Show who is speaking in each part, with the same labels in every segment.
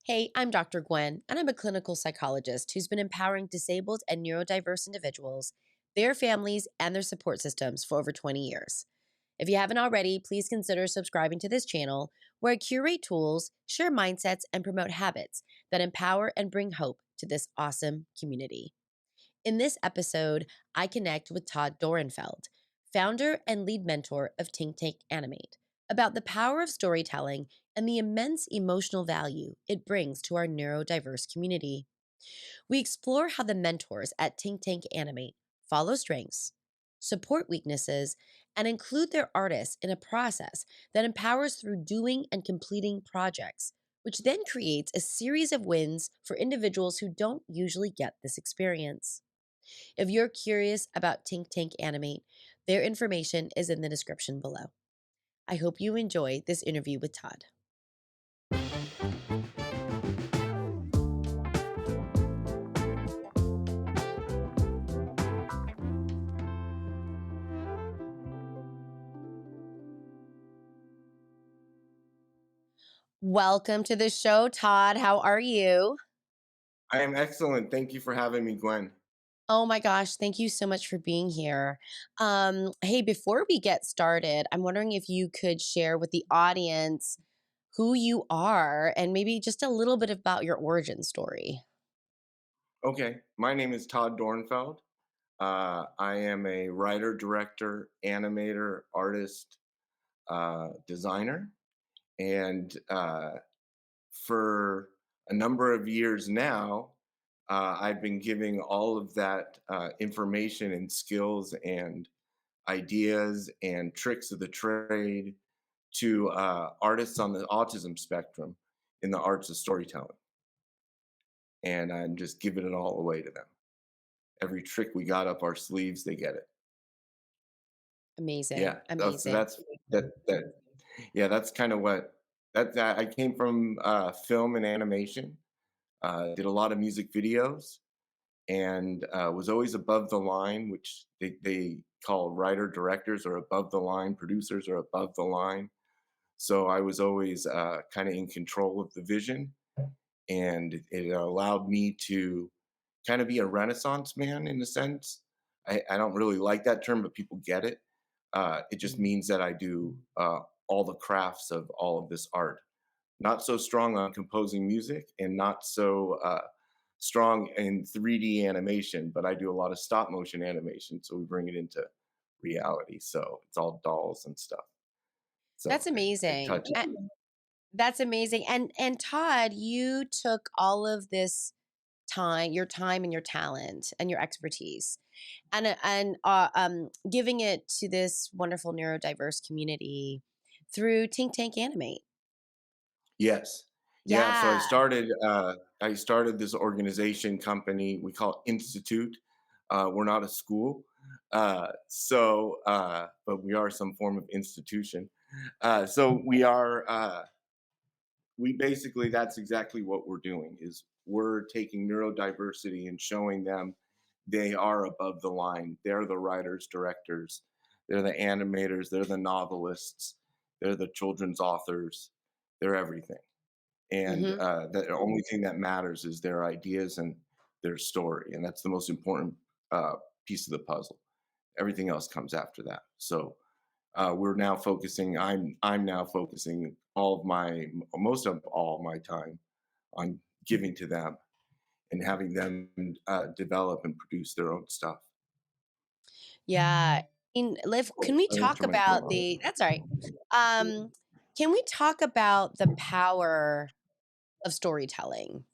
Speaker 1: Hey, I'm Dr. Gwen, and I'm a clinical psychologist who's been empowering disabled and neurodiverse individuals, their families, and their support systems for over 20 years. If you haven't already, please consider subscribing to this channel where I curate tools, share mindsets, and promote habits that empower and bring hope to this awesome community. In this episode, I connect with Tawd Dorenfeld, founder and lead mentor of Tink Tank Animate, about the power of storytelling and the immense emotional value it brings to our neurodiverse community. We explore how the mentors at Tink Tank Animate follow strengths, support weaknesses, and include their artists in a process that empowers through doing and completing projects, which then creates a series of wins for individuals who don't usually get this experience. If you're curious about Tink Tank Animate, their information is in the description below. I hope you enjoy this interview with Tawd. Welcome to the show, Tawd. How are you?
Speaker 2: I am excellent. Thank you for having me, Gwen.
Speaker 1: Oh my gosh, thank you so much for being here. Hey, before we get started, I'm wondering if you could share with the audience who you are and maybe just a little bit about your origin story.
Speaker 2: Okay, my name is Tawd Dorenfeld. I am a writer, director, animator, artist, designer, and for a number of years now, I've been giving all of that information and skills and ideas and tricks of the trade to artists on the autism spectrum in the arts of storytelling, and I'm just giving it all away to them. Every trick we got up our sleeves, they get it.
Speaker 1: Amazing.
Speaker 2: Yeah. So
Speaker 1: Amazing.
Speaker 2: that yeah, that's kind of what that I came from film and animation. Did a lot of music videos and was always above the line, which they call writer directors or above the line, producers are above the line. So I was always kind of in control of the vision, and it allowed me to kind of be a renaissance man in a sense. I don't really like that term, but people get it. It just means that I do all the crafts of all of this art. Not so strong on composing music and not so strong in 3D animation, but I do a lot of stop motion animation. So we bring it into reality. So it's all dolls and stuff.
Speaker 1: That's
Speaker 2: So I
Speaker 1: amazing.
Speaker 2: touch it.
Speaker 1: That's amazing. And Todd, you took all of this time and your talent and your expertise and giving it to this wonderful neurodiverse community through Tink Tank Animate.
Speaker 2: Yes. Yeah, so
Speaker 1: Yeah.
Speaker 2: I started this organization company we call Institute. We're not a school. But we are some form of institution. So we basically that's exactly what we're doing is we're taking neurodiversity and showing them they are above the line. They're the writers, directors, they're the animators, they're the novelists, they're the children's authors, they're everything. And
Speaker 1: Mhm.
Speaker 2: the only thing that matters is their ideas and their story, and that's the most important piece of the puzzle. Everything else comes after that. So we're now focusing. I'm now focusing all of my most of all my time on giving to them and having them develop and produce their own stuff.
Speaker 1: Yeah. In Liv, can we
Speaker 2: I didn't
Speaker 1: talk
Speaker 2: turn my
Speaker 1: about
Speaker 2: camera
Speaker 1: the
Speaker 2: on.
Speaker 1: that's all right. Um, can we talk about the power of storytelling?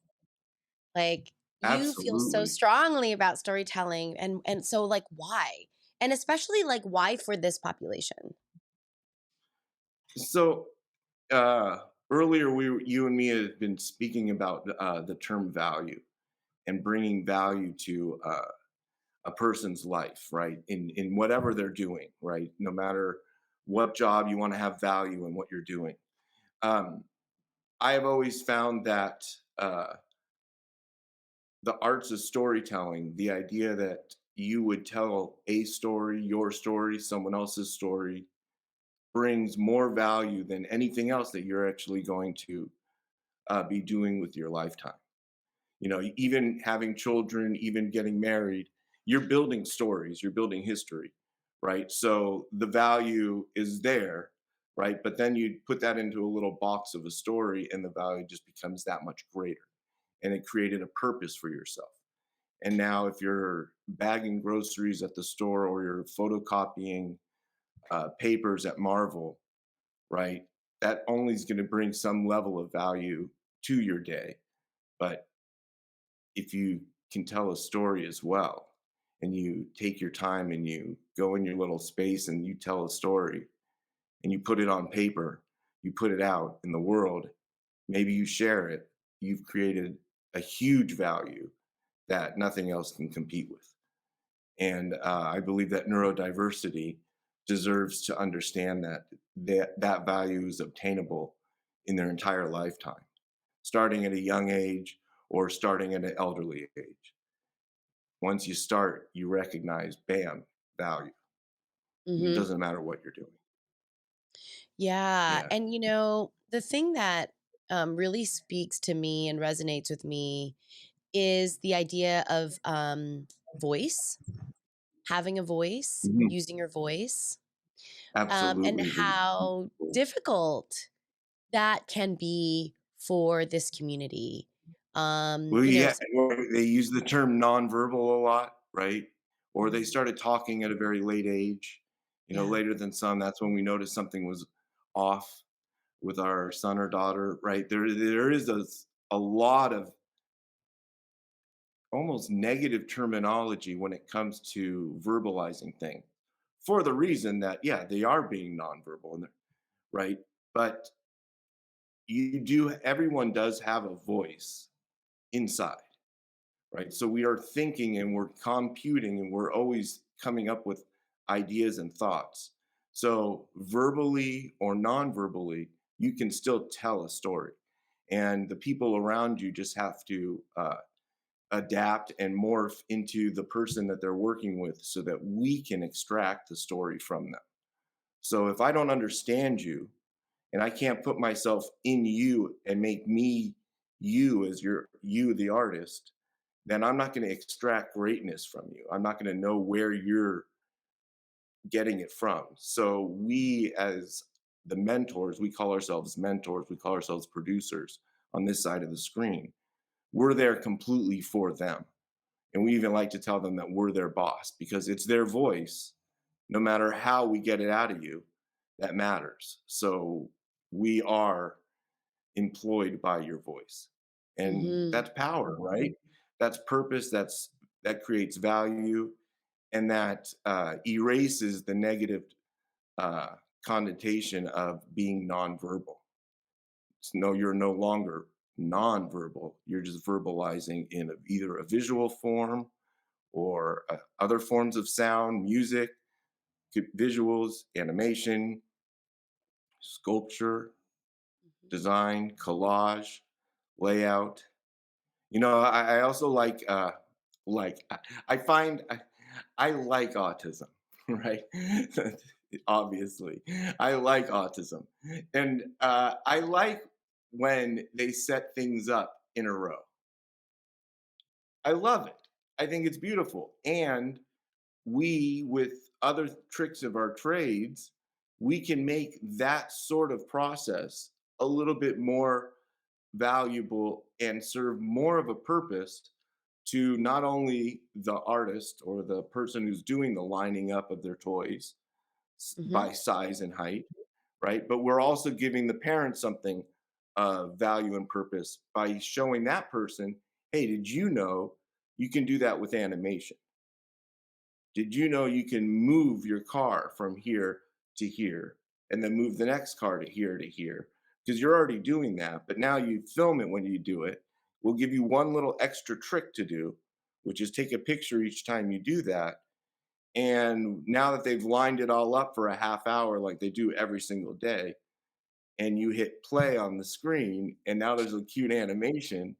Speaker 1: Like, you feel so
Speaker 2: Absolutely.
Speaker 1: strongly about storytelling and so, like, why? And especially, like, why for this population?
Speaker 2: So earlier, you and me had been speaking about the term value and bringing value to a person's life, right? In whatever they're doing, right? No matter what job you want to have value in what you're doing. Um, I have always found that the arts of storytelling, the idea that you would tell a story, your story, someone else's story, brings more value than anything else that you're actually going to be doing with your lifetime. Even having children, even getting married, you're building stories, you're building history, right? So the value is there, right? But then you put that into a little box of a story, and the value just becomes that much greater. And it created a purpose for yourself. And now, if you're bagging groceries at the store or you're photocopying papers at Marvel, right? That only is going to bring some level of value to your day. But if you can tell a story as well, and you take your time and you go in your little space and you tell a story and you put it on paper, you put it out in the world, maybe you share it, you've created a huge value that nothing else can compete with. And I believe that neurodiversity deserves to understand that value is obtainable in their entire lifetime, starting at a young age or starting at an elderly age. Once you start, you recognize, bam, value. And it
Speaker 1: Mhm.
Speaker 2: doesn't matter what you're doing.
Speaker 1: Yeah,
Speaker 2: Yeah.
Speaker 1: and, the thing that, really speaks to me and resonates with me is the idea of, voice, having a voice,
Speaker 2: Mhm.
Speaker 1: using your voice, and
Speaker 2: Absolutely.
Speaker 1: how difficult that can be for this community.
Speaker 2: Well, yeah,
Speaker 1: S
Speaker 2: or they use the term nonverbal a lot, right? Or they
Speaker 1: Mhm.
Speaker 2: started talking at a very late age,
Speaker 1: Yeah.
Speaker 2: later than some. That's when we noticed something was off with our son or daughter, right? There is a lot of almost negative terminology when it comes to verbalizing things for the reason that, yeah, they are being nonverbal, and right? But everyone does have a voice inside, right? So we are thinking and we're computing and we're always coming up with ideas and thoughts. So verbally or non-verbally, you can still tell a story, and the people around you just have to adapt and morph into the person that they're working with so that we can extract the story from them. So if I don't understand you and I can't put myself in you and make me you as you the artist, then I'm not going to extract greatness from you. I'm not going to know where you're getting it from. So we as the mentors, we call ourselves mentors, we call ourselves producers on this side of the screen. We're there completely for them. And we even like to tell them that we're their boss because it's their voice, no matter how we get it out of you, that matters. So we are employed by your voice. And
Speaker 1: Mhm.
Speaker 2: that's power, right? That's purpose, that creates value, and that erases the negative uh, connotation of being nonverbal. No, you're no longer nonverbal. You're just verbalizing in either a visual form or other forms of sound, music, visuals, animation, sculpture,
Speaker 1: Mhm.
Speaker 2: design, collage, layout. I also I find I like autism, right? Obviously, I like autism, and I like when they set things up in a row. I love it. I think it's beautiful, and we, with other tricks of our trades, we can make that sort of process a little bit more valuable and serve more of a purpose to not only the artist or the person who's doing the lining up of their toys
Speaker 1: Mhm.
Speaker 2: by size and height, right? But we're also giving the parent something of value and purpose by showing that person, hey, did you know you can do that with animation? Did you know you can move your car from here to here and then move the next car to here to here? Because you're already doing that, but now you film it when you do it. We'll give you one little extra trick to do, which is take a picture each time you do that. And now that they've lined it all up for a half hour, like they do every single day, and you hit play on the screen, and now there's a cute animation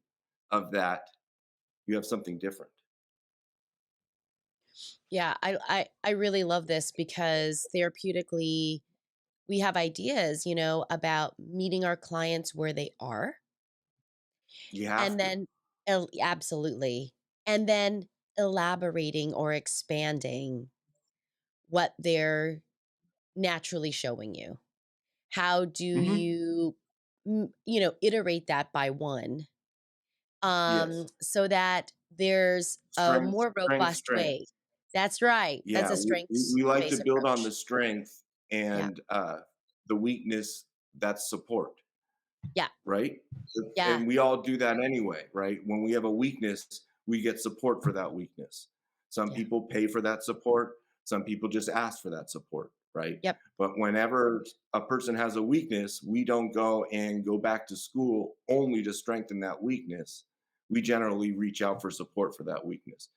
Speaker 2: of that, you have something different.
Speaker 1: Yeah, I really love this because therapeutically, we have ideas, about meeting our clients where they are,
Speaker 2: You have
Speaker 1: And
Speaker 2: to.
Speaker 1: then absolutely. And then elaborating or expanding what they're naturally showing you. How do
Speaker 2: Mhm.
Speaker 1: you, iterate that by one,
Speaker 2: Yes.
Speaker 1: so that there's a
Speaker 2: Strength,
Speaker 1: more
Speaker 2: strength,
Speaker 1: robust way.
Speaker 2: strength.
Speaker 1: That's right. That's
Speaker 2: Yeah,
Speaker 1: a
Speaker 2: we like to
Speaker 1: strengths-based
Speaker 2: build on the
Speaker 1: approach.
Speaker 2: strength
Speaker 1: Yeah.
Speaker 2: and, the weakness, that's support.
Speaker 1: Yeah.
Speaker 2: Right?
Speaker 1: Yeah.
Speaker 2: And we all do that anyway, right? When we have a weakness, we get support for that weakness. Some
Speaker 1: Yeah.
Speaker 2: people pay for that support, some people just ask for that support, right?
Speaker 1: Yep.
Speaker 2: But whenever a person has a weakness, we don't go and go back to school only to strengthen that weakness. We generally reach out for support for that weakness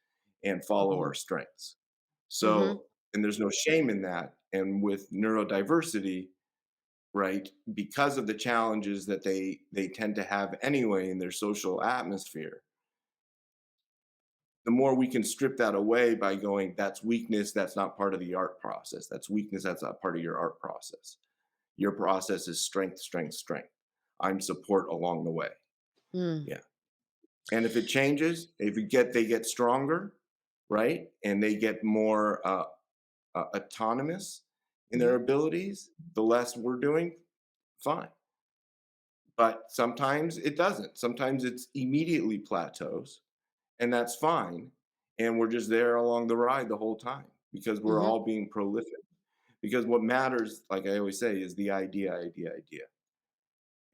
Speaker 2: and follow
Speaker 1: Mhm.
Speaker 2: our strengths.
Speaker 1: Mhm.
Speaker 2: So, and there's no shame in that. And with neurodiversity, right, because of the challenges that they tend to have anyway in their social atmosphere, the more we can strip that away by going, that's weakness, that's not part of the art process, that's weakness, that's not part of your art process. Your process is strength, strength, strength. I'm support along the way.
Speaker 1: Mm.
Speaker 2: Yeah. And if it changes, if you get they get stronger, right, and they get more autonomous in their
Speaker 1: Mhm.
Speaker 2: abilities, the less we're doing, fine. But sometimes it doesn't. Sometimes it's immediately plateaus, and that's fine. And we're just there along the ride the whole time because we're
Speaker 1: Mhm.
Speaker 2: all being prolific. Because what matters, like I always say, is the idea, idea, idea.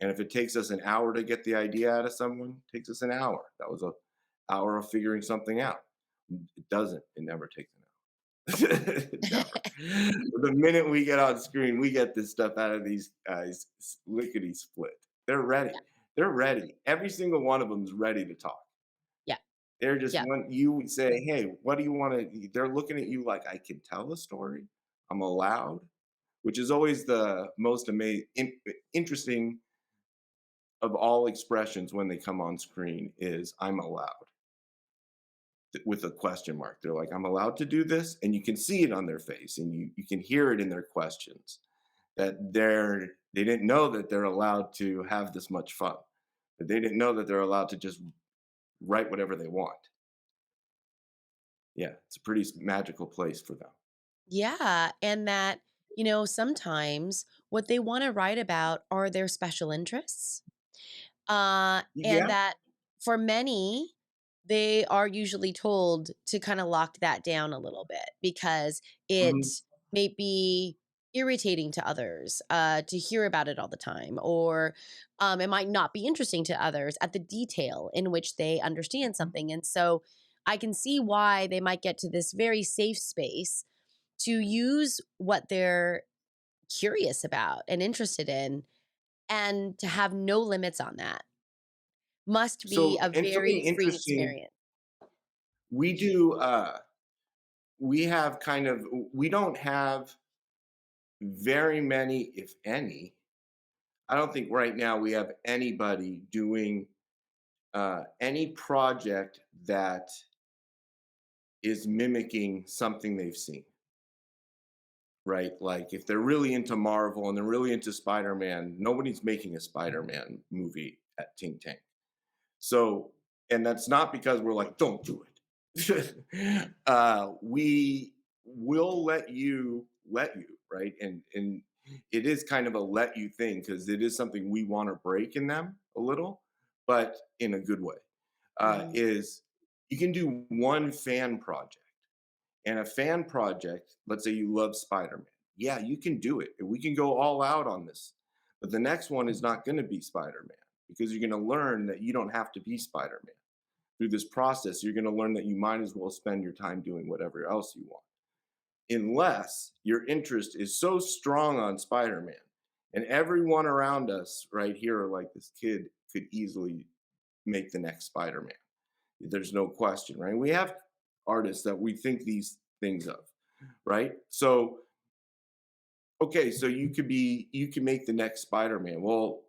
Speaker 2: And if it takes us an hour to get the idea out of someone, it takes us an hour. That was an hour of figuring something out. It doesn't. It never takes an hour. Never. The minute we get on screen, we get this stuff out of these guys lickety split. They're ready.
Speaker 1: Yeah.
Speaker 2: They're ready. Every single one of them is ready to talk.
Speaker 1: Yeah.
Speaker 2: They're just
Speaker 1: Yeah.
Speaker 2: want you would say, "Hey, what do you want to?" They're looking at you like, "I can tell a story. I'm allowed," which is always the most amazing, interesting of all expressions when they come on screen. Is I'm allowed with a question mark. They're like, "I'm allowed to do this," and you can see it on their face, and you can hear it in their questions that they didn't know that they're allowed to have this much fun. That they didn't know that they're allowed to just write whatever they want. Yeah, it's a pretty magical place for them.
Speaker 1: Yeah, and that, sometimes what they wanna write about are their special interests. And
Speaker 2: Yeah.
Speaker 1: that for many, they are usually told to kinda lock that down a little bit because it
Speaker 2: Mhm.
Speaker 1: may be irritating to others, to hear about it all the time, or, it might not be interesting to others at the detail in which they understand something, and so I can see why they might get to this very safe space to use what they're curious about and interested in and to have no limits on that. Must be
Speaker 2: So,
Speaker 1: a
Speaker 2: and something
Speaker 1: very freeing
Speaker 2: interesting,
Speaker 1: experience.
Speaker 2: we do. We have kind of. We don't have very many, if any. I don't think right now we have anybody doing any project that is mimicking something they've seen, right? Like if they're really into Marvel and they're really into Spider-Man, nobody's making a Spider-Man movie at Tink Tank. So, and that's not because we're like, don't do it. We will let you, right? And it is kind of a let you thing because it is something we want to break in them a little, but in a good way.
Speaker 1: Mhm,
Speaker 2: Is you can do one fan project and a fan project, let's say you love Spider-Man. Yeah, you can do it. We can go all out on this. But the next one is not going to be Spider-Man because you're going to learn that you don't have to be Spider-Man. Through this process, you're going to learn that you might as well spend your time doing whatever else you want. Unless your interest is so strong on Spider-Man. And everyone around us right here are like, this kid could easily make the next Spider-Man. There's no question, right? We have artists that we think these things of, right? So, okay, so you can make the next Spider-Man. Well,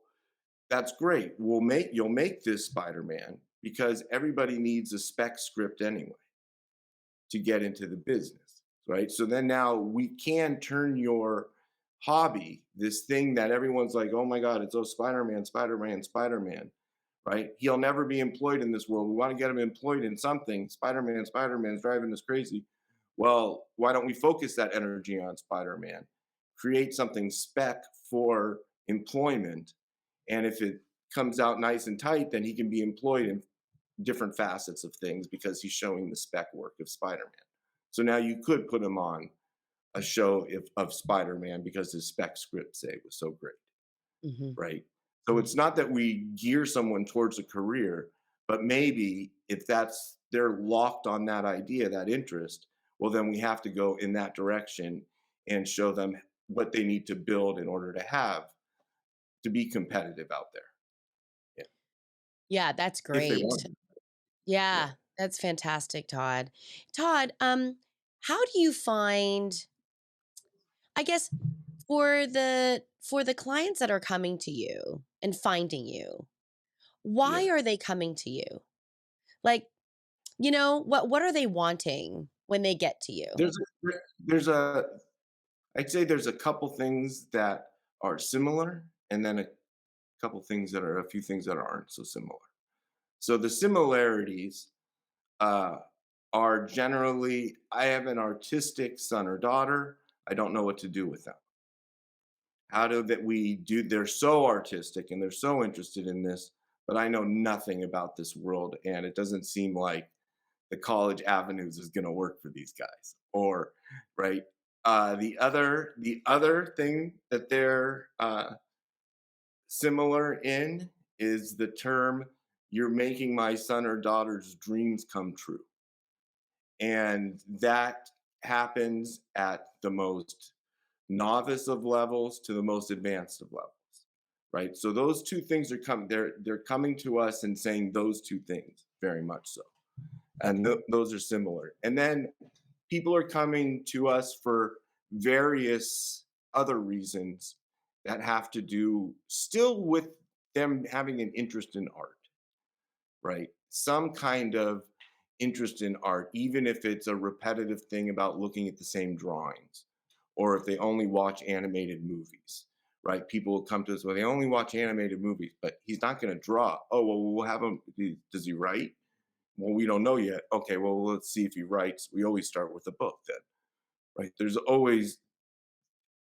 Speaker 2: that's great. You'll make this Spider-Man because everybody needs a spec script anyway to get into the business, right? So then now we can turn your hobby, this thing that everyone's like, oh my God, it's oh Spider-Man, Spider-Man, Spider-Man, right? He'll never be employed in this world. We want to get him employed in something. Spider-Man's driving us crazy. Well, why don't we focus that energy on Spider-Man? Create something spec for employment. And if it comes out nice and tight, then he can be employed in different facets of things because he's showing the spec work of Spider-Man. So now you could put him on a show of Spider-Man because his spec script, say, was so great,
Speaker 1: Mhm.
Speaker 2: right? So
Speaker 1: Mhm.
Speaker 2: it's not that we gear someone towards a career, but maybe if that's they're locked on that idea, that interest, well, then we have to go in that direction and show them what they need to build in order to be competitive out there. Yeah.
Speaker 1: Yeah, that's
Speaker 2: If they want
Speaker 1: great.
Speaker 2: to. Yeah.
Speaker 1: Yeah, that's fantastic, Todd. Todd, how do you find, I guess, for the clients that are coming to you and finding you, why
Speaker 2: Yeah.
Speaker 1: are they coming to you? Like, what are they wanting when they get to you?
Speaker 2: There's a I'd say there's a couple things that are similar and then a couple things that are a few things that aren't so similar. So the similarities uh, are generally I have an artistic son or daughter. I don't know what to do with them. How do that we do? They're so artistic and they're so interested in this, but I know nothing about this world, and it doesn't seem like the college avenues is going to work for these guys. Or right, the other thing that they're similar in is the term "you're making my son or daughter's dreams come true." And that happens at the most novice of levels to the most advanced of levels, right? So those two things are coming. They're coming to us and saying those two things very much so, and those are similar. And then people are coming to us for various other reasons that have to do still with them having an interest in art, right? Some kind of interest in art, even if it's a repetitive thing about looking at the same drawings, or if they only watch animated movies, right? People will come to us, well, they only watch animated movies, but he's not going to draw. Oh, well, we'll have him. Does he write? Well, we don't know yet. Okay, well, let's see if he writes. We always start with a book then, right? There's always,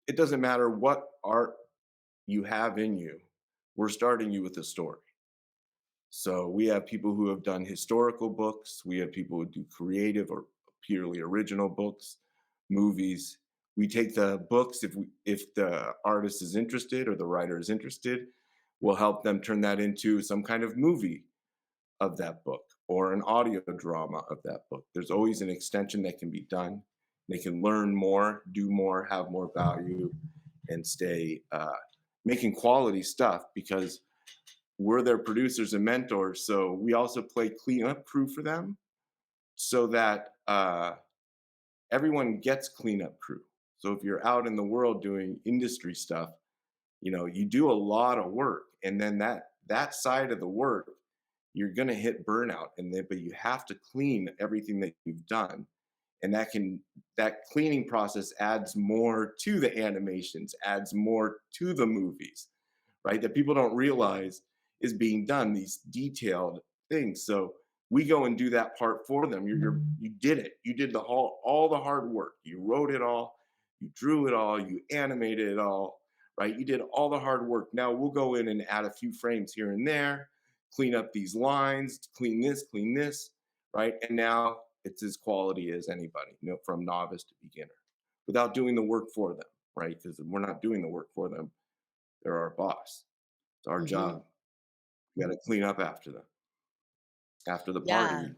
Speaker 2: it doesn't matter what art you have in you, we're starting you with a story. So we have people who have done historical books. We have people who do creative or purely original books, movies. We take the books if the artist is interested or the writer is interested, we'll help them turn that into some kind of movie of that book or an audio drama of that book. There's always an extension that can be done. They can learn more, do more, have more value, and stay making quality stuff because we're their producers and mentors. So we also play cleanup crew for them so that everyone gets cleanup crew. So if you're out in the world doing industry stuff, you do a lot of work, and then that side of the work, you're going to hit burnout, but you have to clean everything that you've done, and that cleaning process adds more to the animations, adds more to the movies, right? That people don't realize is being done, these detailed things. So we go and do that part for them. You did it. You did all the hard work. You wrote it all, you drew it all, you animated it all, right? You did all the hard work. Now we'll go in and add a few frames here and there, clean up these lines, clean this, right? And now it's as quality as anybody, from novice to beginner, without doing the work for them, right? Because we're not doing the work for them. They're our boss. It's our
Speaker 1: Mhm.
Speaker 2: job. We got to clean up after them. After the
Speaker 1: Yeah.
Speaker 2: party,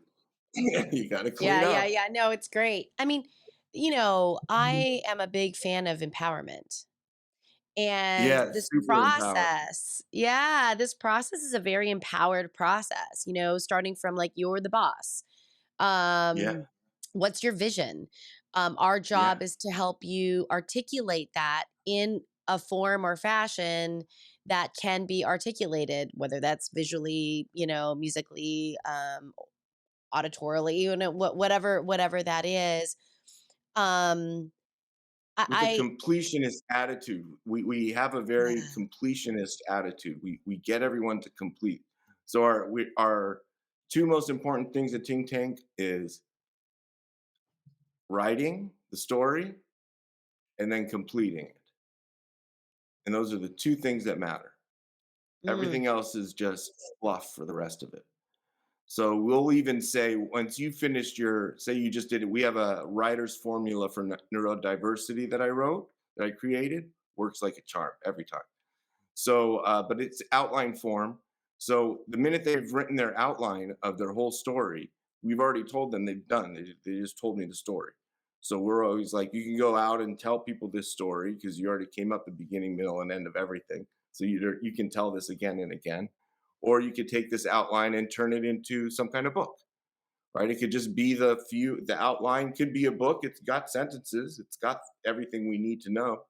Speaker 2: you got to
Speaker 1: Yeah,
Speaker 2: clean
Speaker 1: yeah,
Speaker 2: up.
Speaker 1: yeah. No, it's great. I mean, I am a big fan of empowerment. And
Speaker 2: Yeah,
Speaker 1: this
Speaker 2: super empowered.
Speaker 1: process, yeah, this process is a very empowered process, starting from like you're the boss.
Speaker 2: Yeah,
Speaker 1: Um, what's your vision? Our
Speaker 2: yeah.
Speaker 1: job is to help you articulate that in a form or fashion that can be articulated, whether that's visually, musically, auditorily, whatever that is. Um,
Speaker 2: With a
Speaker 1: I
Speaker 2: completionist attitude, we have a very
Speaker 1: yeah.
Speaker 2: completionist attitude. We get everyone to complete. So our two most important things at Tink Tank is writing the story and then completing it. And those are the two things that matter.
Speaker 1: Mm,
Speaker 2: Everything else is just fluff for the rest of it. So we'll even say once you finished your, say you just did it, we have a writer's formula for neurodiversity that I wrote, that I created, works like a charm every time. So, but it's outline form. So the minute they've written their outline of their whole story, we've already told them they've done. They just told me the story. So we're always like, you can go out and tell people this story because you already came up the beginning, middle, and end of everything. So you can tell this again and again, or you could take this outline and turn it into some kind of book, right? It could just be the outline could be a book. It's got sentences. It's got everything we need to know.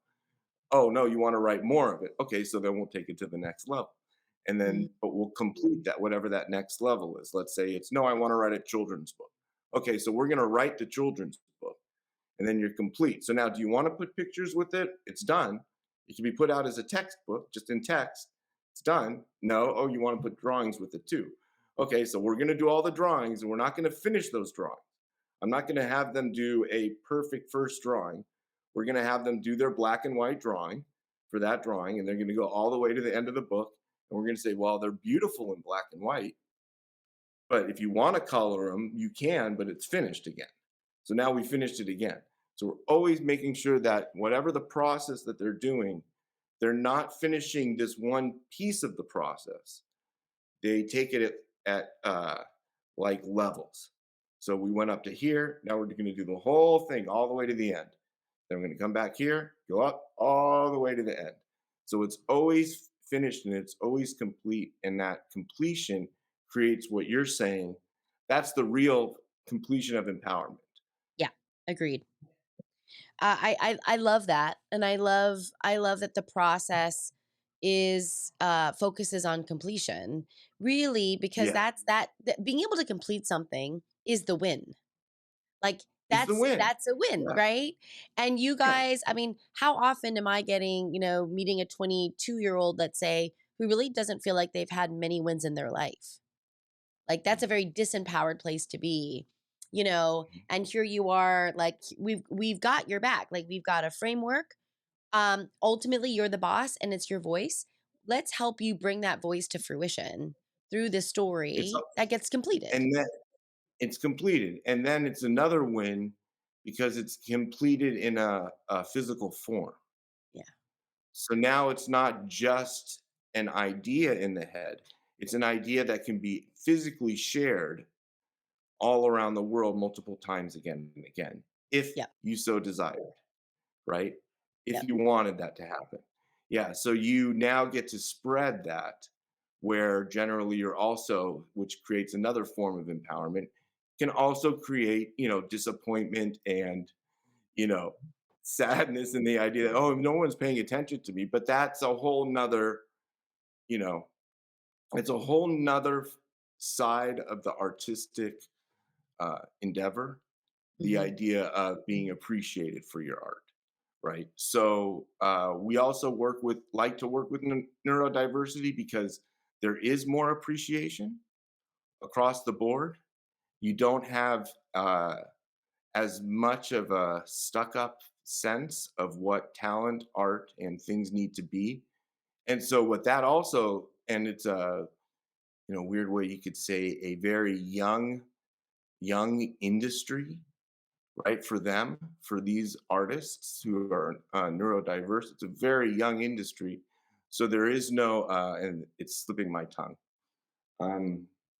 Speaker 2: Oh, no, you wanna write more of it. Okay, so then we'll take it to the next level. And
Speaker 1: mhm,
Speaker 2: then but we'll complete that, whatever that next level is. Let's say it's, "No, I wanna write a children's book." Okay, so we're gonna write the children's book, and then you're complete. So now do you wanna put pictures with it? It's done. It can be put out as a textbook, just in text. It's done. No? Oh, you wanna put drawings with it too. Okay, so we're gonna do all the drawings, and we're not gonna finish those drawings. I'm not gonna have them do a perfect first drawing. We're gonna have them do their black and white drawing for that drawing, and they're gonna go all the way to the end of the book. And we're gonna say, well, they're beautiful in black and white, but if you wanna color them, you can, but it's finished again. So now we finished it again. So we're always making sure that whatever the process that they're doing, they're not finishing this one piece of the process. They take it at like levels. So we went up to here. Now we're going to do the whole thing all the way to the end. Then we're going to come back here, go up all the way to the end. So it's always finished and it's always complete. And that completion creates what you're saying. That's the real completion of empowerment.
Speaker 1: yeah, agreed. I love that, and I love that the process is focuses on completion, really, because
Speaker 2: Yeah.
Speaker 1: being able to complete something is the win. Like,
Speaker 2: Is the win.
Speaker 1: that's a win,
Speaker 2: Yeah.
Speaker 1: right? And you
Speaker 2: Yeah.
Speaker 1: guys, I mean, how often am I getting, meeting a 22-year-old, let's say, who really doesn't feel like they've had many wins in their life? Like, that's a very disempowered place to be, and here you are, like, we've got your back. Like, we've got a framework. Ultimately, you're the boss and it's your voice. Let's help you bring that voice to fruition through the
Speaker 2: It's
Speaker 1: story that gets completed.
Speaker 2: and then it's completed. And then it's another win because it's completed in a physical form.
Speaker 1: Yeah.
Speaker 2: So now it's not just an idea in the head, it's an idea that can be physically shared all around the world multiple times again and again, if
Speaker 1: Yep.
Speaker 2: you so desired, right? If
Speaker 1: Yep.
Speaker 2: you wanted that to happen. Yeah, so you now get to spread that where generally you're also, which creates another form of empowerment, can also create, disappointment and, you know, sadness in the idea that, oh, no one's paying attention to me. But that's a whole nother, you know, it's a whole nother side of the artistic endeavor, the
Speaker 1: Mhm.
Speaker 2: idea of being appreciated for your art, right? So we also like to work with neurodiversity because there is more appreciation across the board. You don't have as much of a stuck up sense of what talent, art, and things need to be. And so what that also, and it's a weird way you could say a very young industry, right? For them, for these artists who are neurodiverse, it's a very young industry. So there is no, and it's slipping my tongue.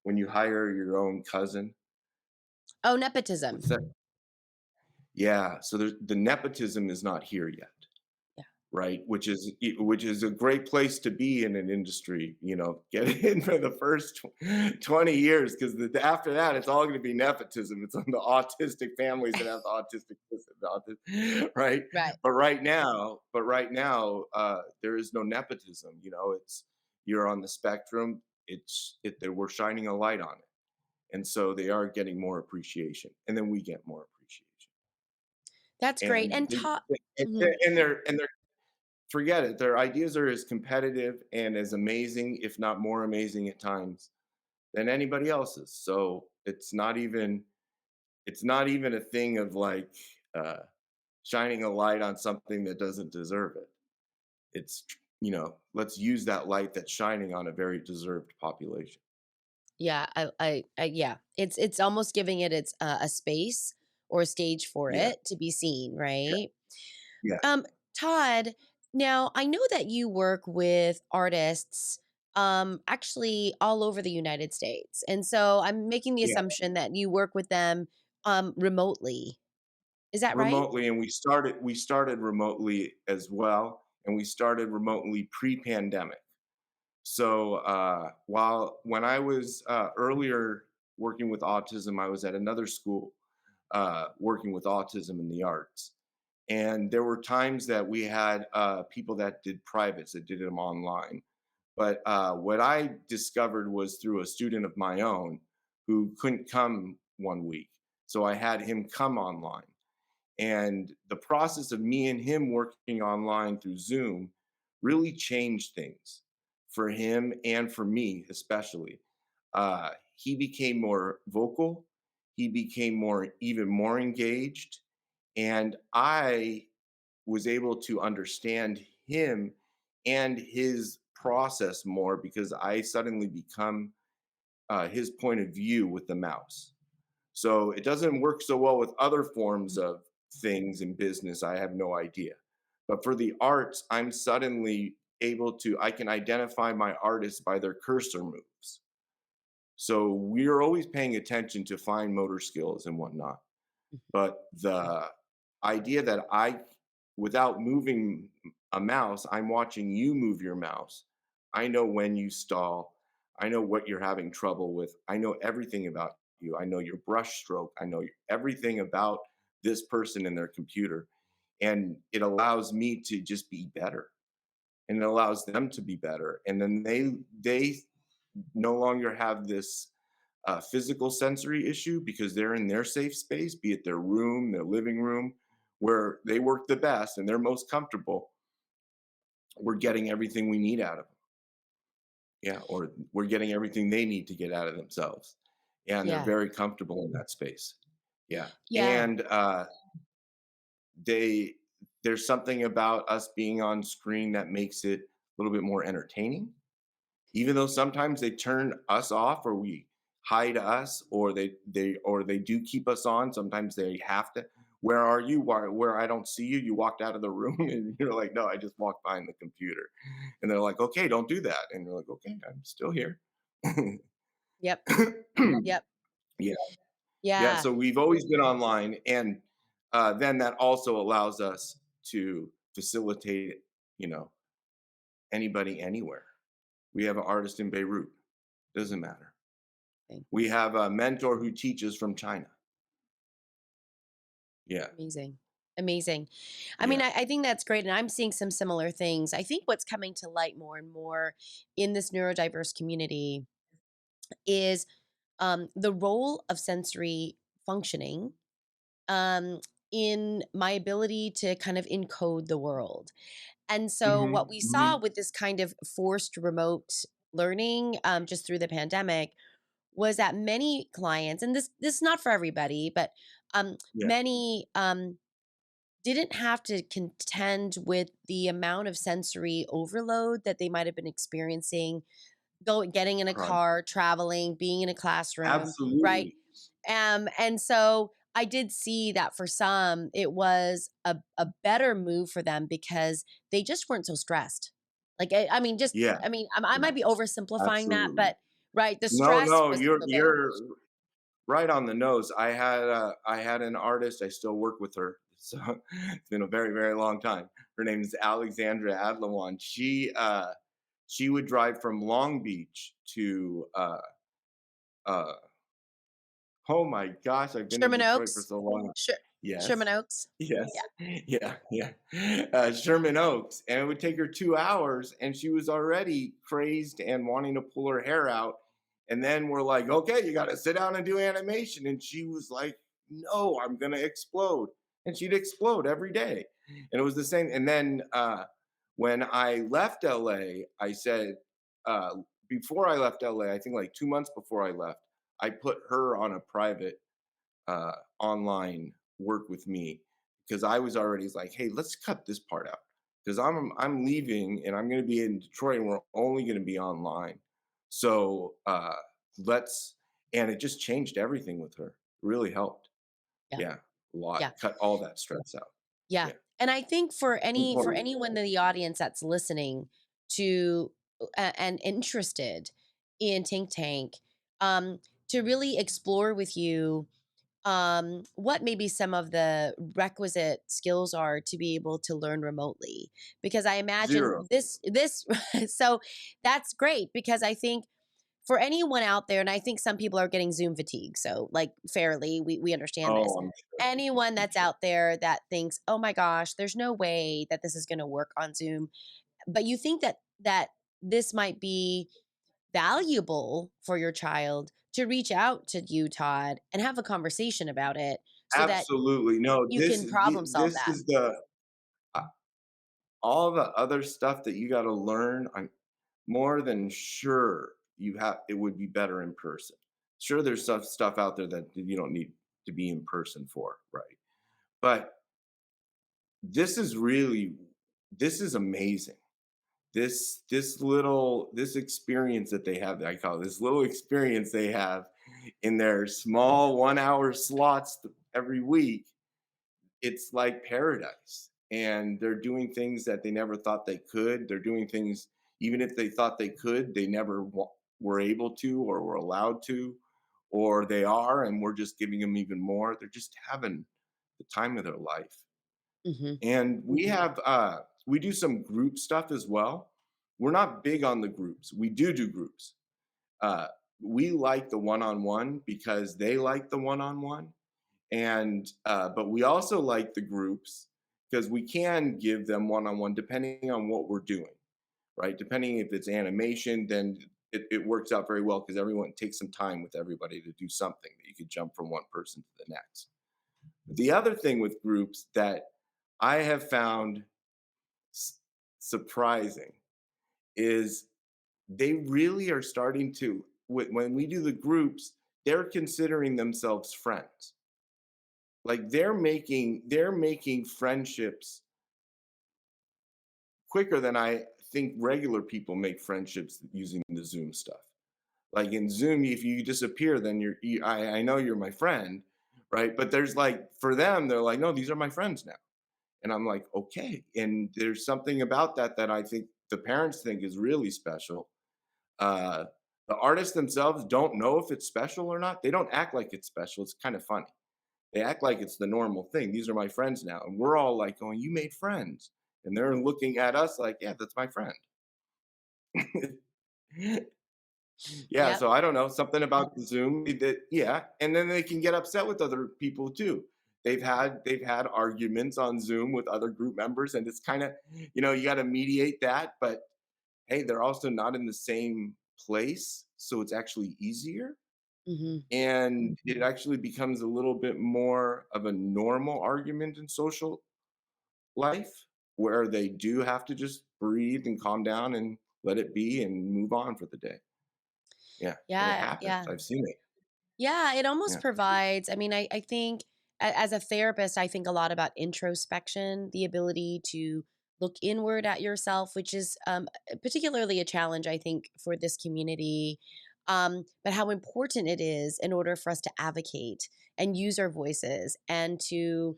Speaker 2: When you hire your own cousin,
Speaker 1: Oh, nepotism.
Speaker 2: what's that? Yeah. So the nepotism is not here yet.
Speaker 1: Yeah.
Speaker 2: Right, which is a great place to be in an industry, get in for the first 20 years, because after that, it's all gonna be nepotism. It's on the autistic families that have the autistic this and the right?
Speaker 1: Right.
Speaker 2: But right now, there is no nepotism, it's you're on the spectrum, we're shining a light on it, and so they are getting more appreciation, and then we get more appreciation,
Speaker 1: That's great.
Speaker 2: and
Speaker 1: And
Speaker 2: they
Speaker 1: ta
Speaker 2: and
Speaker 1: Mhm.
Speaker 2: they're forget it. Their ideas are as competitive and as amazing, if not more amazing at times, than anybody else's. So it's not even a thing of like uh, shining a light on something that doesn't deserve it. It's, let's use that light that's shining on a very deserved population.
Speaker 1: Yeah, yeah, it's almost giving it its a space or a stage for
Speaker 2: Yeah.
Speaker 1: it to be seen,
Speaker 2: Yeah.
Speaker 1: right?
Speaker 2: Yeah.
Speaker 1: Um, Todd, now I know that you work with artists actually all over the United States. And so I'm making the
Speaker 2: Yeah.
Speaker 1: assumption that you work with them remotely. Is that right?
Speaker 2: Remotely, and we started remotely as well, and we started remotely pre-pandemic. So while when I was earlier working with autism, I was at another school working with autism in the arts. And there were times that we had people that did privates that did them online. But what I discovered was through a student of my own who couldn't come one week. So I had him come online. And the process of me and him working online through Zoom really changed things for him and for me, especially. He became more vocal, he became even more engaged. And I was able to understand him and his process more because I suddenly become his point of view with the mouse. So it doesn't work so well with other forms of things in business. I have no idea. But for the arts, I'm suddenly I can identify my artists by their cursor moves. So we're always paying attention to fine motor skills and whatnot. But the idea that without moving a mouse, I'm watching you move your mouse. I know when you stall. I know what you're having trouble with. I know everything about you. I know your brush stroke. I know everything about this person and their computer. And it allows me to just be better. And it allows them to be better. And then they no longer have this physical sensory issue because they're in their safe space, be it their room, their living room, where they work the best and they're most comfortable. We're getting everything we need out of them. Yeah. Or we're getting everything they need to get out of themselves. Yeah. And they're
Speaker 1: Yeah.
Speaker 2: very comfortable in that space. Yeah.
Speaker 1: Yeah.
Speaker 2: And they, there's something about us being on screen that makes it a little bit more entertaining. Even though sometimes they turn us off or we hide us or they do keep us on, sometimes they have to. Where are you? Where I don't see you? You walked out of the room and you're like, no, I just walked behind the computer. And they're like, okay, don't do that. And you're like, okay, I'm still here.
Speaker 1: Yep. Yep.
Speaker 2: Yeah. Yeah.
Speaker 1: Yeah.
Speaker 2: So we've always been online. And then that also allows us to facilitate, you know, anybody anywhere. We have an artist in Beirut. Doesn't matter.
Speaker 1: Okay.
Speaker 2: We have a mentor who teaches from China. Yeah,
Speaker 1: Amazing. Amazing. I mean,
Speaker 2: yeah.
Speaker 1: I think that's great. And I'm seeing some similar things. I think what's coming to light more and more in this neurodiverse community is the role of sensory functioning um, in my ability to kind of encode the world. And so, what
Speaker 2: Mhm,
Speaker 1: we saw
Speaker 2: mhm.
Speaker 1: with this kind of forced remote learning just through the pandemic was that many clients, and this is not for everybody, but
Speaker 2: Yeah,
Speaker 1: many didn't have to contend with the amount of sensory overload that they might have been experiencing getting in a
Speaker 2: crunch.
Speaker 1: car, traveling, being in a classroom, right?
Speaker 2: Absolutely.
Speaker 1: And so I did see that for some, it was a better move for them because they just weren't so stressed. Like, I mean, just,
Speaker 2: Yeah,
Speaker 1: I mean, I
Speaker 2: yeah,
Speaker 1: might be oversimplifying that,
Speaker 2: absolutely.
Speaker 1: but right, the
Speaker 2: No,
Speaker 1: stress
Speaker 2: no,
Speaker 1: wasn't so big.
Speaker 2: you're right on the nose. I had an artist, I still work with her, so it's been a very, very long time. Her name is Alexandra Adlawan. She would drive from Long Beach to, uh oh my gosh, I've been in
Speaker 1: Sherman
Speaker 2: Detroit for
Speaker 1: Oaks,
Speaker 2: so long.
Speaker 1: Sher- Sherman
Speaker 2: Yes.
Speaker 1: Oaks.
Speaker 2: Yes.
Speaker 1: Yeah.
Speaker 2: Yeah, yeah. Sherman Oaks, and it would take her 2 hours, and she was already crazed and wanting to pull her hair out, and then we're like, "Okay, you gotta sit down and do animation," and she was like, "No, I'm gonna explode," and she'd explode every day, and it was the same and then, when I left LA, I said, before I left LA, I think like 2 months before I left, I put her on a private online work with me because I was already like, hey, let's cut this part out because I'm leaving and I'm going to be in Detroit and we're only going to be online. So let's and it just changed everything with her. Really helped.
Speaker 1: Yeah.
Speaker 2: Yeah, a lot.
Speaker 1: Yeah.
Speaker 2: Cut all that stress out.
Speaker 1: Yeah.
Speaker 2: Yeah,
Speaker 1: And I think for
Speaker 2: important.
Speaker 1: anyone in the audience that's listening to and interested in Tink Tank, um, to really explore with you what maybe some of the requisite skills are to be able to learn remotely. Because I imagine
Speaker 2: Zero.
Speaker 1: this so that's great because I think for anyone out there, and I think some people are getting Zoom fatigue. So, like, fairly, we understand this.
Speaker 2: Oh, I'm sure.
Speaker 1: Anyone
Speaker 2: I'm
Speaker 1: that's
Speaker 2: sure.
Speaker 1: out there that thinks, "Oh my gosh, there's no way that this is going to work on Zoom," but you think that this might be valuable for your child to reach out to you, Todd, and have a conversation about it, so that
Speaker 2: Absolutely. No,
Speaker 1: you can problem solve
Speaker 2: this
Speaker 1: that.
Speaker 2: is the uh, all the other stuff that you got to learn. I'm more than sure you have it would be better in person. Sure, there's stuff out there that you don't need to be in person for, right? But this is really this is amazing. This experience that they have, I call it, this little experience they have in their small 1 hour slots every week, it's like paradise. And they're doing things that they never thought they could. They're doing things, even if they thought they could, they never were able to or were allowed to, or they are, and we're just giving them even more. They're just having the time of their life.
Speaker 1: Mhm.
Speaker 2: And we do some group stuff as well. We're not big on the groups. We do groups. Uh, we like the one-on-one because they like the one-on-one, and but we also like the groups because we can give them one-on-one depending on what we're doing, right? Depending if it's animation, then it works out very well because everyone takes some time with everybody to do something that you could jump from one person to the next. The other thing with groups that I have found s- surprising is they really are starting to when we do the groups, they're considering themselves friends. Like they're making friendships quicker than I think regular people make friendships using the Zoom stuff. Like in Zoom, if you disappear, then I know you're my friend, right? But there's like for them, they're like, no, these are my friends now. And I'm like, okay. And there's something about that that I think the parents think is really special. Uh, the artists themselves don't know if it's special or not. They don't act like it's special. It's kind of funny. They act like it's the normal thing. These are my friends now. And we're all like going, you made friends. And they're looking at us like, yeah, that's my friend. Yeah.
Speaker 1: Yep.
Speaker 2: So I don't know. Something about the Zoom that, yeah. And then they can get upset with other people too. They've had arguments on Zoom with other group members, and it's kind of, you got to mediate that. But hey, they're also not in the same place, so it's actually easier,
Speaker 1: Mhm.
Speaker 2: and it actually becomes a little bit more of a normal argument in social life where they do have to just breathe and calm down and let it be and move on for the day. Yeah, and it
Speaker 1: Yeah,
Speaker 2: happens.
Speaker 1: yeah.
Speaker 2: I've seen it.
Speaker 1: Yeah, it almost
Speaker 2: Yeah.
Speaker 1: provides, I mean, I think as a therapist, I think a lot about introspection, the ability to look inward at yourself, which is particularly a challenge, I think, for this community. But how important it is in order for us to advocate and use our voices and to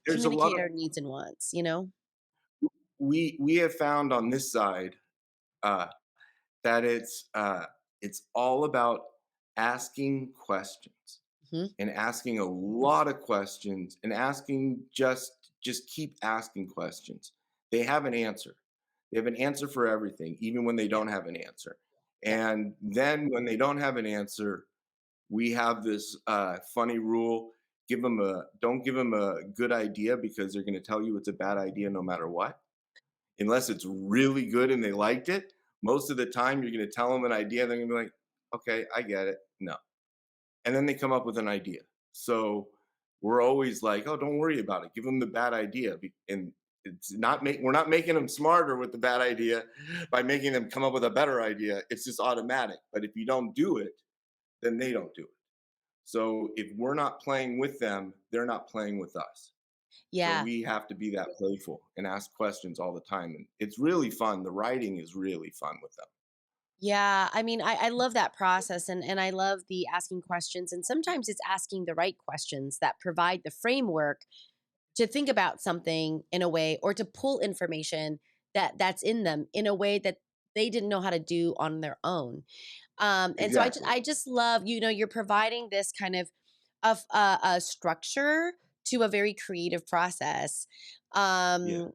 Speaker 2: There's a lot
Speaker 1: communicate
Speaker 2: of
Speaker 1: our needs and wants, you know?
Speaker 2: we have found on this side uh, that it's all about asking questions
Speaker 1: Hmm.
Speaker 2: and asking a lot of questions and asking just keep asking questions. They have an answer. They have an answer for everything, even when they
Speaker 1: Yeah,
Speaker 2: don't have an answer.
Speaker 1: yeah.
Speaker 2: And then when they don't have an answer, we have this funny rule: don't give them a good idea because they're going to tell you it's a bad idea no matter what, unless it's really good and they liked it. Most of the time, you're going to tell them an idea, they're going to be like, "Okay, I get it." No, and then they come up with an idea. So we're always like, "Oh, don't worry about it. Give them the bad idea." And It's not make we're not making them smarter with the bad idea by making them come up with a better idea. It's just automatic. But if you don't do it, then they don't do it. So if we're not playing with them, they're not playing with us. So
Speaker 1: Yeah.
Speaker 2: we have to be that playful and ask questions all the time. And it's really fun. The writing is really fun with them.
Speaker 1: Yeah, I mean, I love that process, and I love the asking questions, and sometimes it's asking the right questions that provide the framework to think about something in a way, or to pull information that's in them in a way that they didn't know how to do on their own. And so
Speaker 2: Exactly.
Speaker 1: I just love, you're providing this kind of a structure to a very creative process,
Speaker 2: Yeah.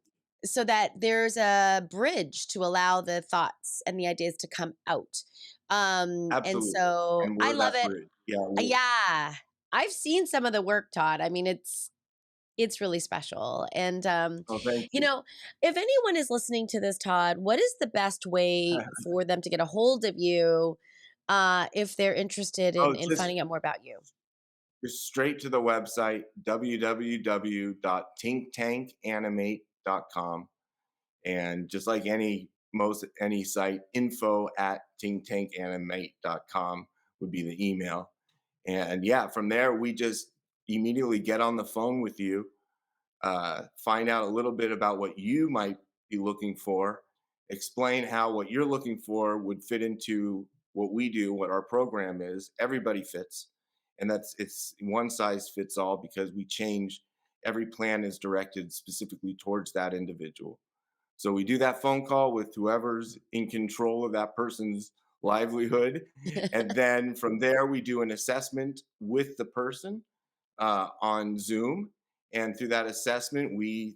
Speaker 1: so that there's a bridge to allow the thoughts and the ideas to come out. And
Speaker 2: Absolutely.
Speaker 1: so
Speaker 2: And
Speaker 1: I
Speaker 2: we're
Speaker 1: love
Speaker 2: that
Speaker 1: it.
Speaker 2: bridge. Yeah. We're,
Speaker 1: Yeah, I've seen some of the work, Todd. I mean, it's really special. And
Speaker 2: oh, thank
Speaker 1: you
Speaker 2: you.
Speaker 1: know, if anyone is listening to this, Todd, what is the best way for them to get a hold of you, if they're interested
Speaker 2: oh,
Speaker 1: in finding out more about you?
Speaker 2: just straight to the website www.tinktankanimate.com, and just like any site, info@tinktankanimate.com would be the email. And yeah, from there we just immediately get on the phone with you, find out a little bit about what you might be looking for, explain how what you're looking for would fit into what we do, what our program is. Everybody fits. And it's one size fits all because we change. Every plan is directed specifically towards that individual. So we do that phone call with whoever's in control of that person's livelihood. And then from there, we do an assessment with the person on Zoom. And through that assessment,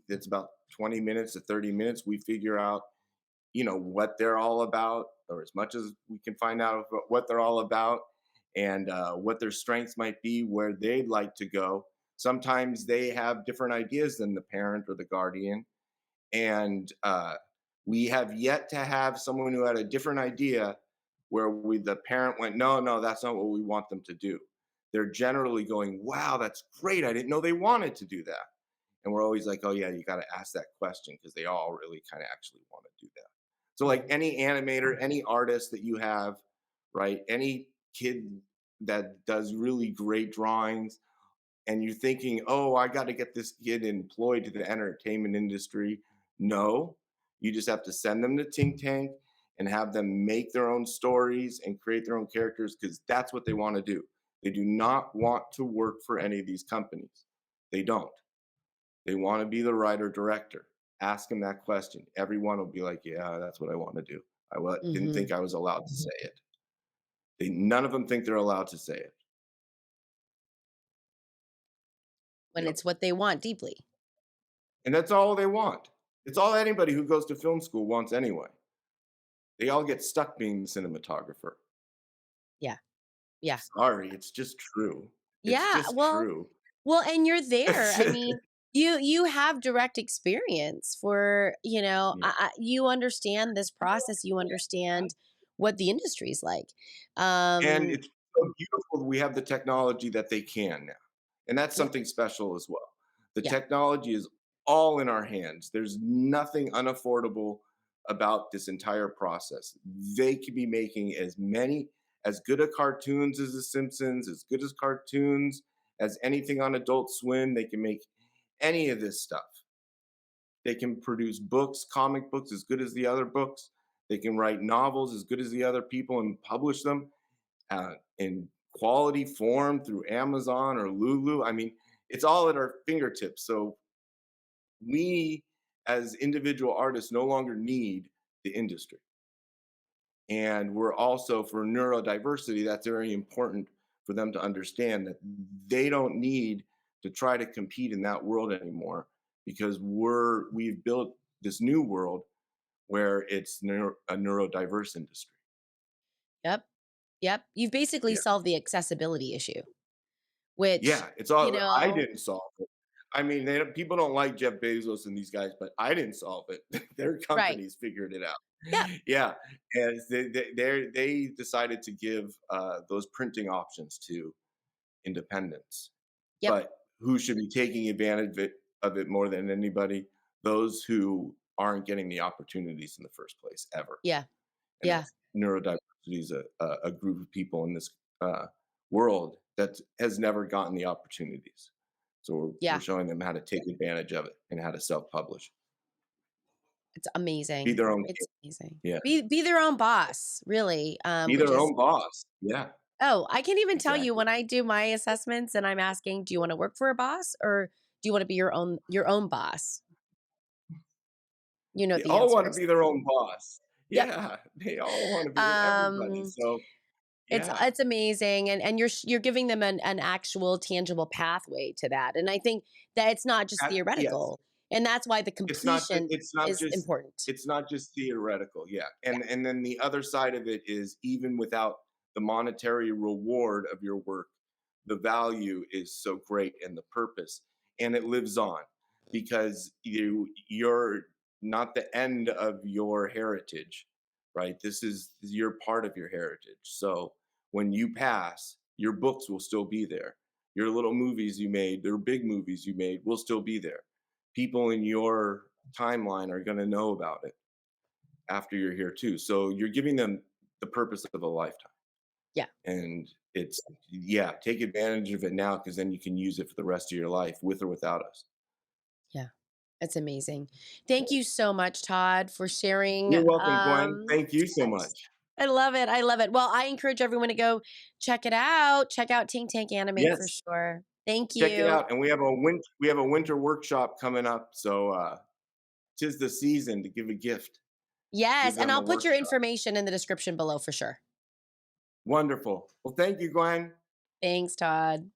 Speaker 2: it's about 20 minutes to 30 minutes. We figure out, what they're all about, or as much as we can find out what they're all about, and what their strengths might be, where they'd like to go. Sometimes they have different ideas than the parent or the guardian, and we have yet to have someone who had a different idea where the parent went, no, no, that's not what we want them to do. They're generally going, wow, that's great, I didn't know they wanted to do that. And we're always like, oh yeah, you got to ask that question because they all really kind of actually want to do that. So like
Speaker 1: Mhm.
Speaker 2: any animator, any artist that you have, right, any kid that does really great drawings, and you're thinking, oh, I got to get this kid employed to the entertainment industry. No, you just have to send them to Tink Tank and have them make their own stories and create their own characters because that's what they want to do. They do not want to work for any of these companies. They don't. They want to be the writer director. Ask them that question. Everyone will be like, yeah, that's what I want to do. Didn't
Speaker 1: Mhm.
Speaker 2: think I was allowed to say it. None of them think they're allowed to say it.
Speaker 1: When
Speaker 2: Yep.
Speaker 1: it's what they want deeply.
Speaker 2: And that's all they want. It's all anybody who goes to film school wants anyway. They all get stuck being the cinematographer.
Speaker 1: Yeah. Yeah.
Speaker 2: Sorry, it's just true. It's
Speaker 1: Yeah.
Speaker 2: just
Speaker 1: Well,
Speaker 2: true.
Speaker 1: and you're there. I mean, you have direct experience for,
Speaker 2: Yeah.
Speaker 1: you understand this process, you understand what the industry's like.
Speaker 2: And
Speaker 1: Um,
Speaker 2: it's so beautiful we have the technology that they can now. And that's
Speaker 1: yeah.
Speaker 2: something special as well. The
Speaker 1: Yeah.
Speaker 2: technology is all in our hands. There's nothing unaffordable about this entire process. They could be making as good a cartoons as The Simpsons, as good as cartoons as anything on Adult Swim. They can make any of this stuff. They can produce books, comic books as good as the other books. They can write novels as good as the other people and publish them in quality form through Amazon or Lulu. I mean, it's all at our fingertips. So we, as individual artists, no longer need the industry. And we're also, for neurodiversity, that's very important for them to understand that they don't need to try to compete in that world anymore because we've built this new world where it's a neurodiverse industry.
Speaker 1: Yep. Yep. You've basically
Speaker 2: Yeah.
Speaker 1: solved the accessibility issue, which,
Speaker 2: Yeah, it's
Speaker 1: you
Speaker 2: all I
Speaker 1: know,
Speaker 2: didn't solve it. I mean, people don't like Jeff Bezos and these guys, but I didn't solve it. Their
Speaker 1: right.
Speaker 2: companies figured it out.
Speaker 1: Yep.
Speaker 2: Yeah, and they decided to give those printing options to independents.
Speaker 1: Yep.
Speaker 2: But who should be taking advantage of it more than anybody? those who aren't getting the opportunities in the first place ever.
Speaker 1: Yeah.
Speaker 2: And
Speaker 1: Yeah.
Speaker 2: it's neurodiversity is a group of people in this world that has never gotten the opportunities. So we're
Speaker 1: Yeah.
Speaker 2: showing them how to take advantage of it and how to self-publish,
Speaker 1: It's
Speaker 2: be
Speaker 1: amazing.
Speaker 2: their own
Speaker 1: It's
Speaker 2: king.
Speaker 1: amazing.
Speaker 2: Yeah,
Speaker 1: Be their own boss, really,
Speaker 2: be
Speaker 1: which
Speaker 2: their
Speaker 1: is
Speaker 2: own boss. Yeah,
Speaker 1: oh, I can't even tell you
Speaker 2: exactly.
Speaker 1: when I do my assessments and I'm asking, "Do you wanna work for a boss or do you wanna be your own boss?" You know
Speaker 2: They
Speaker 1: the
Speaker 2: all want to
Speaker 1: answers.
Speaker 2: be their own boss.
Speaker 1: Yep.
Speaker 2: Yeah, they all want to be everybody.
Speaker 1: Um,
Speaker 2: So
Speaker 1: it's
Speaker 2: yeah,
Speaker 1: it's amazing, and you're giving them an actual tangible pathway to that, and I think that it's not just
Speaker 2: yes.
Speaker 1: theoretical, and that's why the
Speaker 2: It's not ju
Speaker 1: completion is important.
Speaker 2: it's not just theoretical, yeah,
Speaker 1: Yeah,
Speaker 2: and then the other side of it is even without the monetary reward of your work, the value is so great and the purpose, and it lives on because you're not the end of your heritage, right? This is you're part of your heritage, so when you pass, your books will still be there. Your little movies you made, their big movies you made will still be there. People in your timeline are going to know about it after you're here too. So you're giving them the purpose of a lifetime.
Speaker 1: yeah,
Speaker 2: And it's, yeah, take advantage of it now because then you can use it for the rest of your life with or without us.
Speaker 1: yeah. It's amazing. Thank you so much, Todd, for sharing.
Speaker 2: You're welcome, Gwen. Thank you so
Speaker 1: I
Speaker 2: much.
Speaker 1: just I love it. I love it. Well, I encourage everyone to go check it out. Check out Tink Tank Animate for
Speaker 2: Yes,
Speaker 1: sure. Thank
Speaker 2: check it
Speaker 1: you.
Speaker 2: out. And we have a winter workshop coming up. So 'tis the season to give a gift.
Speaker 1: Yes,
Speaker 2: Give
Speaker 1: and
Speaker 2: them a
Speaker 1: I'll put your
Speaker 2: workshop.
Speaker 1: information in the description below for sure.
Speaker 2: Wonderful. Well, thank you, Gwen.
Speaker 1: Thanks, Todd.